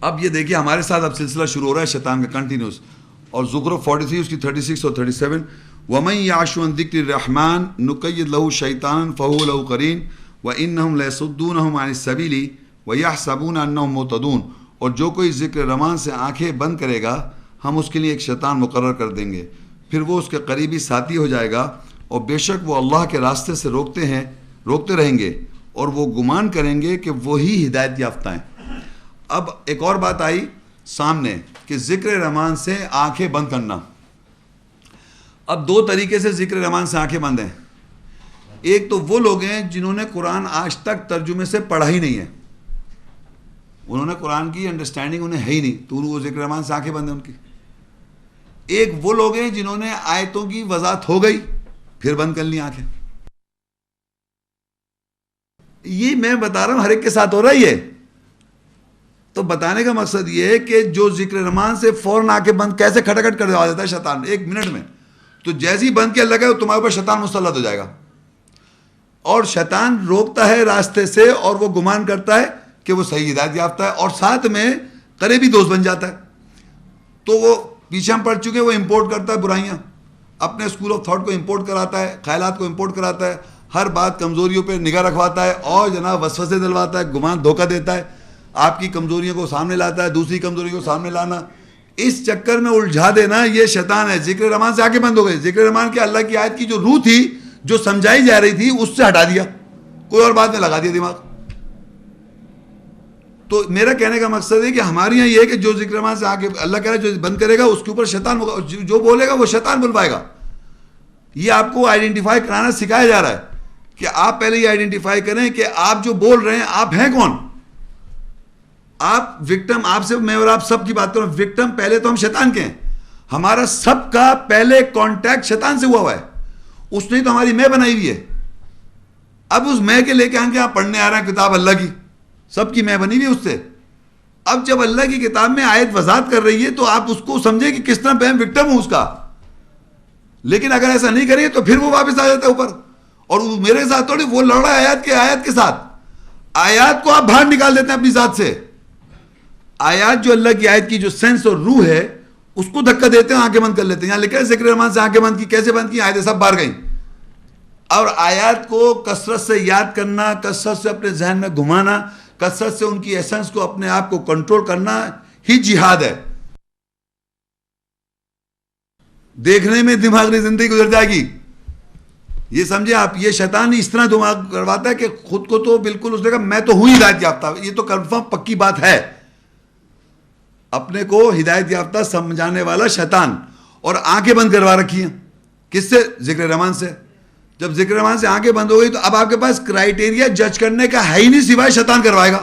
اب یہ دیکھیے ہمارے ساتھ اب سلسلہ شروع ہو رہا ہے شیطان کا کنٹینیوس. اور زخرف 43 اس کی 36 اور 37 وَمَن يَعْشُ عَن ذِكْرِ الرَّحْمَٰنِ نُقَيِّضْ لَهُ شَيْطَانًا فَهُوَ لَهُ قَرِينٌ وَإِنَّهُمْ لَيَصُدُّونَهُمْ عَنِ السَّبِيلِ وَيَحْسَبُونَ أَنَّهُمْ مُهْتَدُونَ. اور جو کوئی ذکر رحمان سے آنکھیں بند کرے گا ہم اس کے لیے ایک شیطان مقرر کر دیں گے، پھر وہ اس کے قریبی ساتھی ہو جائے گا، اور بے شک وہ اللہ کے راستے سے روکتے رہیں گے اور وہ گمان کریں گے کہ وہی ہدایت یافتہ ہیں. اب ایک اور بات آئی سامنے کہ ذکر رحمان سے آنکھیں بند کرنا. اب دو طریقے سے ذکر رحمان سے آنکھیں بند ہیں. ایک تو وہ لوگ ہیں جنہوں نے قرآن آج تک ترجمے سے پڑھا ہی نہیں ہے، انہوں نے قرآن کی انڈرسٹینڈنگ انہیں ہے ہی نہیں، تو وہ ذکر رحمان سے آنکھیں بند ہیں ان کی. ایک وہ لوگ ہیں جنہوں نے آیتوں کی وضاحت ہو گئی پھر بند کر لی آنکھیں. یہ میں بتا رہا ہوں ہر ایک کے ساتھ ہو رہا ہی ہے. تو بتانے کا مقصد یہ ہے کہ جو ذکر رحمان سے فوراً آنکھیں بند کیسے کھٹکھٹ کر دوا دیتا ہے شیطان ایک منٹ میں، تو جیسے ہی بند کیا لگا تمہارے اوپر شیطان مسلط ہو جائے گا، اور شیطان روکتا ہے راستے سے اور وہ گمان کرتا ہے کہ وہ صحیح ہدایت یافتہ ہے، اور ساتھ میں قریبی دوست بن جاتا ہے. تو وہ پیچھے ہم پڑھ چکے، وہ امپورٹ کرتا ہے برائیاں، اپنے اسکول آف تھاٹ کو امپورٹ کراتا ہے، خیالات کو امپورٹ کراتا ہے، ہر بات کمزوریوں پہ نگاہ رکھواتا ہے اور جناب وسوسے دلواتا ہے، گمان دھوکہ دیتا ہے، آپ کی کمزوریوں کو سامنے لاتا ہے، دوسری کمزوریوں کو سامنے لانا، اس چکر میں الجھا دینا، یہ شیطان ہے. ذکر رحمان سے آنکھیں بند ہو گئی. ذکر رحمان کے اللہ کی آیت کی جو روح تھی جو سمجھائی جا رہی تھی اس سے ہٹا دیا، کوئی اور بات میں لگا دیا دماغ. تو میرا کہنے کا مقصد ہے کہ ہمارے یہاں یہ ہے کہ جو ذکر رحمان سے آنکھیں اللہ کہہ رہا ہے جو بند کرے گا اس کے اوپر شیطان ہوگا، جو بولے گا وہ شیطان بلوائے گا. یہ آپ کو آئیڈینٹیفائی کرانا سکھایا جا رہا ہے کہ آپ پہلے یہ آئیڈینٹیفائی کریں کہ آپ جو بول رہے ہیں آپ ہیں کون. آپ وکٹم، آپ سے میں اور آپ سب کی بات کروں، وکٹم پہلے تو ہم شیطان کے ہیں. ہمارا سب کا پہلے کانٹیکٹ شیطان سے ہوا ہے، اس نے تو ہماری میں بنائی ہوئی ہے. اب اس میں کے لے کے آپ پڑھنے آ رہے ہیں کتاب اللہ کی، سب کی میں بنی ہوئی اس سے. اب جب اللہ کی کتاب میں آیت وضاحت کر رہی ہے تو آپ اس کو سمجھیں کہ کس طرح میں وکٹم ہوں اس کا. لیکن اگر ایسا نہیں کریں تو پھر وہ واپس آ جاتا ہے اوپر، اور وہ میرے ساتھ تھوڑی، وہ لڑ رہا ہے آیات کے ساتھ. آیات کو آپ باہر نکال دیتے ہیں اپنی ذات سے. آیات جو اللہ کی آیت کی جو سینس اور روح ہے اس کو دھکا دیتے ہیں، آنکھیں بند کر لیتے ہیں. یہاں لکھا ہے ذکر رحمان سے آنکھیں بند کی، کیسے بند کی؟ آیتیں سب باہر گئیں. اور آیات کو کثرت سے یاد کرنا، کثرت سے اپنے ذہن میں گھمانا، کثرت سے ان کی ایسنس کو اپنے آپ کو کنٹرول کرنا ہی جہاد ہے. دیکھنے میں دماغی زندگی گزر جائے گی. یہ سمجھے آپ، یہ شیطان اس طرح دماغ کرواتا ہے کہ خود کو تو بالکل اس نے کہا میں تو ہوں ہدایت یافتہ. یہ تو کنفرم پکی بات ہے، اپنے کو ہدایت یافتہ سمجھانے والا شیطان. اور آنکھیں بند کروا رکھی ہیں کس سے؟ ذکر رحمان سے. جب ذکر رحمان سے آنکھیں بند ہو گئی تو اب آپ کے پاس کرائیٹیریا جج کرنے کا ہے ہی نہیں سوائے شیطان کروائے گا.